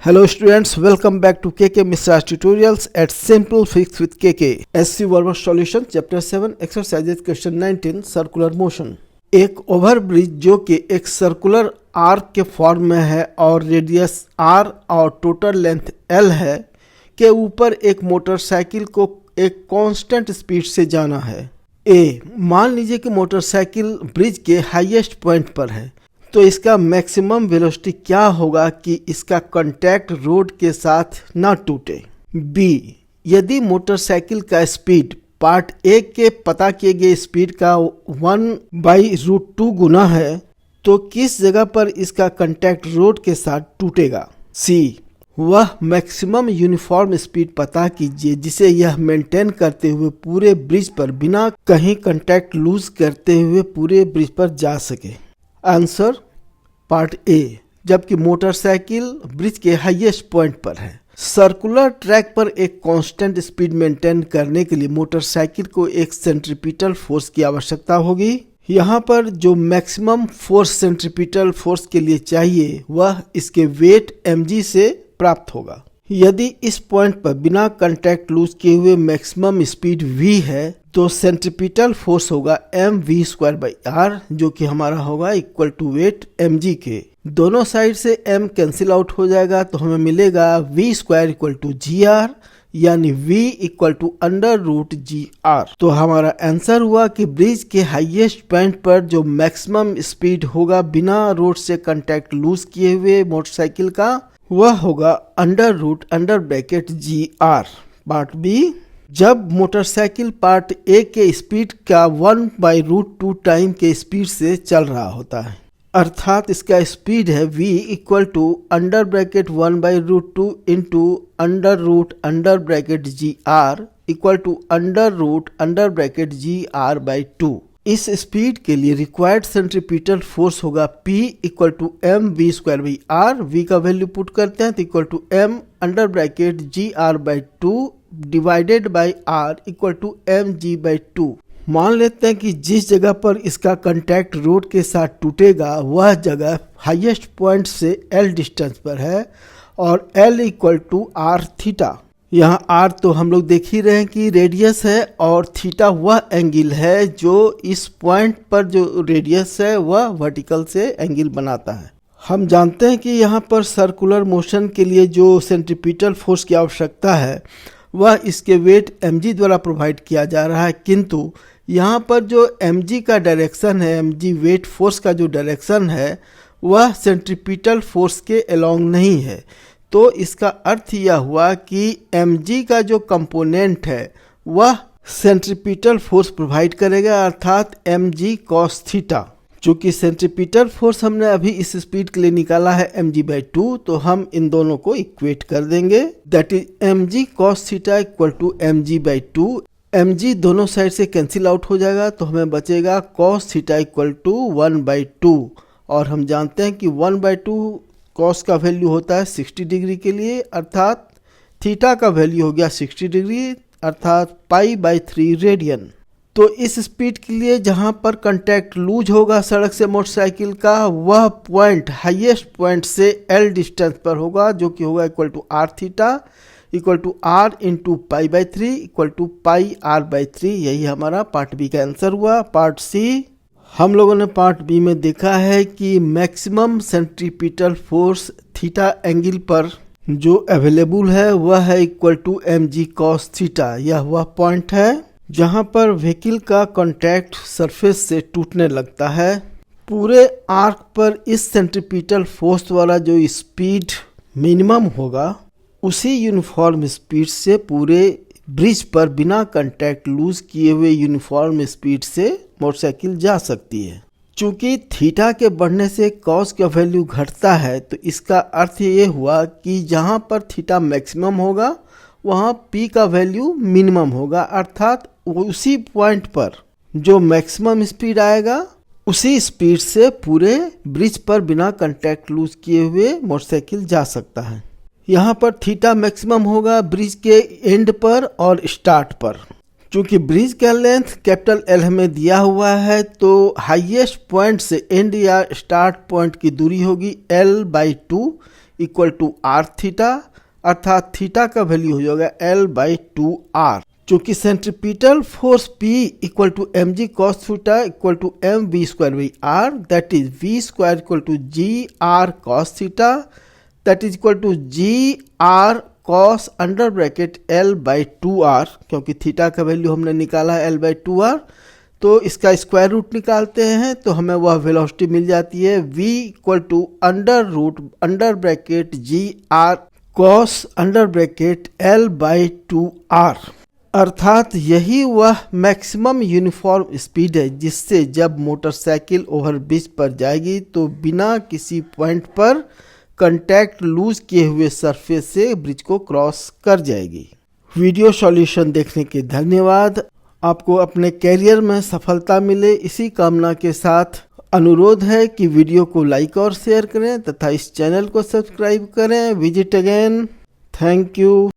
Hello students, welcome back to KK Mishra's tutorials at Simple Fix with KK. SC Verba Solution Chapter 7 Exercises Question 19 Circular Motion. एक overbridge जो कि एक circular arc के form में है और radius r और टोटल लेंथ l है के ऊपर एक मोटरसाइकिल को एक कांस्टेंट स्पीड से जाना है। मान लीजिए कि मोटरसाइकिल ब्रिज के हाईएस्ट पॉइंट पर है, तो इसका मैक्सिमम वेलोसिटी क्या होगा कि इसका कांटेक्ट रोड के साथ ना टूटे। यदि मोटरसाइकिल का स्पीड पार्ट ए के पता किए गए स्पीड का 1/√2 गुना है, तो किस जगह पर इसका कांटेक्ट रोड के साथ टूटेगा। वह मैक्सिमम यूनिफॉर्म स्पीड पता कीजिए जिसे यह मेंटेन करते हुए पूरे ब्रिज पर बिना कहीं कांटेक्ट लूज करते हुए पूरे ब्रिज पर जा सके। आंसर पार्ट ए, जबकि मोटरसाइकिल ब्रिज के हाईएस्ट पॉइंट पर है। सर्कुलर ट्रैक पर एक कांस्टेंट स्पीड मेंटेन करने के लिए मोटरसाइकिल को एक सेंट्रीपिटल फोर्स की आवश्यकता होगी। यहाँ पर जो मैक्सिमम फोर्स सेंट्रीपिटल फोर्स के लिए चाहिए वह इसके वेट mg से प्राप्त होगा। यदि इस पॉइंट पर बिना कांटेक्ट लूज किए हुए मैक्सिमम स्पीड v है, तो सेंट्रीपिटल फोर्स होगा mv²/r, जो कि हमारा होगा इक्वल टू वेट mg के। दोनों साइड से m कैंसिल आउट हो जाएगा, तो हमें मिलेगा v² इक्वल टू gr, यानी v इक्वल टू √gr। तो हमारा आंसर हुआ कि ब्रिज के हाईएस्ट पॉइंट पर जो मैक्सिमम स्पीड होगा बिना रोड से कांटेक्ट लूज किए हुए मोटरसाइकिल का, वह होगा √gr। पार्ट बी, जब मोटरसाइकिल पार्ट ए के स्पीड का 1/√2 टाइम के स्पीड से चल रहा होता है, अर्थात इसका स्पीड है v equal to (1/√2) into √(gr) equal to ((gr/2)। इस स्पीड के लिए रिक्वायर्ड सेंट्रीपिटल फोर्स होगा P equal to mv²/r। v का वैल्यू पुट करते हैं तो equal to m((gr/2) divided by r equal to mg/2। मान लेते हैं कि जिस जगह पर इसका कांटेक्ट रोड के साथ टूटेगा वह जगह हाईएस्ट पॉइंट से l डिस्टेंस पर है और l equal to r theta. यहाँ r तो हम लोग देख ही रहे हैं कि रेडियस है और थीटा वह एंगल है जो इस पॉइंट पर जो रेडियस है वह वर्टिकल से एंगल बनाता है। हम जानते हैं कि यहाँ पर सर्कुलर मोशन के लिए जो सेंट्रीपिटल फोर्स की आवश्यकता है वह इसके वेट mg द्वारा प्रोवाइड किया जा रहा है, किंतु यहाँ पर जो mg का डायरेक्शन है, mg वेट फोर्स का जो डायरेक्शन है वह सेंट्रीपिटल फोर्स के अलोंग नहीं है। तो इसका अर्थ यह हुआ कि mg का जो कंपोनेंट है वह सेंट्रीपिटल फोर्स प्रोवाइड करेगा, अर्थात mg cos थीटा। चूंकि सेंट्रीपिटल फोर्स हमने अभी इस स्पीड के लिए निकाला है mg/2, तो हम इन दोनों को इक्वेट कर देंगे। That is mg cos theta equal to mg/2। mg दोनों साइड से कैंसिल आउट हो जाएगा, तो हमें बचेगा cos थीटा इक्वल टू 1/2। और हम जानते हैं कि 1/2 cos का वैल्यू होता है 60 डिग्री के लिए, अर्थात थीटा का वैल्यू हो गया 60 डिग्री, अर्थात π/3 रेडियन। तो इस स्पीड के लिए जहां पर कांटेक्ट लूज होगा सड़क से मोटरसाइकिल का, वह पॉइंट हाईएस्ट पॉइंट से l डिस्टेंस पर होगा, जो कि होगा equal to r theta equal to r into π/3 equal to πr/3। यही हमारा पार्ट बी का आंसर हुआ। पार्ट सी, हम लोगों ने पार्ट बी में देखा है कि maximum centripetal force theta angle पर जो अवेलेबल है वह है equal to mg cos theta. यह वह पॉइंट है जहां पर व्हीकल का कांटेक्ट सरफेस से टूटने लगता है। पूरे आर्क पर इस सेंट्रीपिटल फोर्स वाला जो स्पीड मिनिमम होगा उसी यूनिफॉर्म स्पीड से पूरे ब्रिज पर बिना कांटेक्ट लूज किए हुए यूनिफॉर्म स्पीड से मोटरसाइकिल जा सकती है। चूंकि थीटा के बढ़ने से कॉस का वैल्यू घटता है, तो इसका अर्थ ये हुआ कि जहां पर थीटा मैक्सिमम होगा वहां p का वैल्यू मिनिमम होगा, अर्थात उसी पॉइंट पर जो मैक्सिमम स्पीड आएगा उसी स्पीड से पूरे ब्रिज पर बिना कांटेक्ट लूज किए हुए मोटरसाइकिल जा सकता है। यहाँ पर थीटा मैक्सिमम होगा ब्रिज के एंड पर और स्टार्ट पर। चूंकि ब्रिज का लेंथ कैपिटल L हमें दिया हुआ है, तो हाईएस्ट पॉइंट से एंड या स्टार्ट पॉइंट की दूरी होगी L/2, equal to R theta, अर्थात थीटा का वैल्यू हो जाएगा L/2R। चूंकि centripetal force P equal to mg cos theta equal to mv²/r, that is v² equal to gr cos theta, that is equal to gr cos under bracket L/2R, क्योंकि theta का value हमने निकाला है L/2R, तो इसका square root निकालते हैं तो हमें वह वेलोसिटी मिल जाती है v equal to under bracket gr cos under bracket L/2R। अर्थात यही वह मैक्सिमम यूनिफॉर्म स्पीड है जिससे जब मोटरसाइकिल ओवरब्रिज पर जाएगी तो बिना किसी पॉइंट पर कांटेक्ट लूज किए हुए सरफेस से ब्रिज को क्रॉस कर जाएगी। वीडियो सॉल्यूशन देखने के धन्यवाद। आपको अपने कैरियर में सफलता मिले इसी कामना के साथ अनुरोध है कि वीडियो को लाइक और शेयर करें तथा इस चैनल को सब्सक्राइब करें। Visit again. Thank you.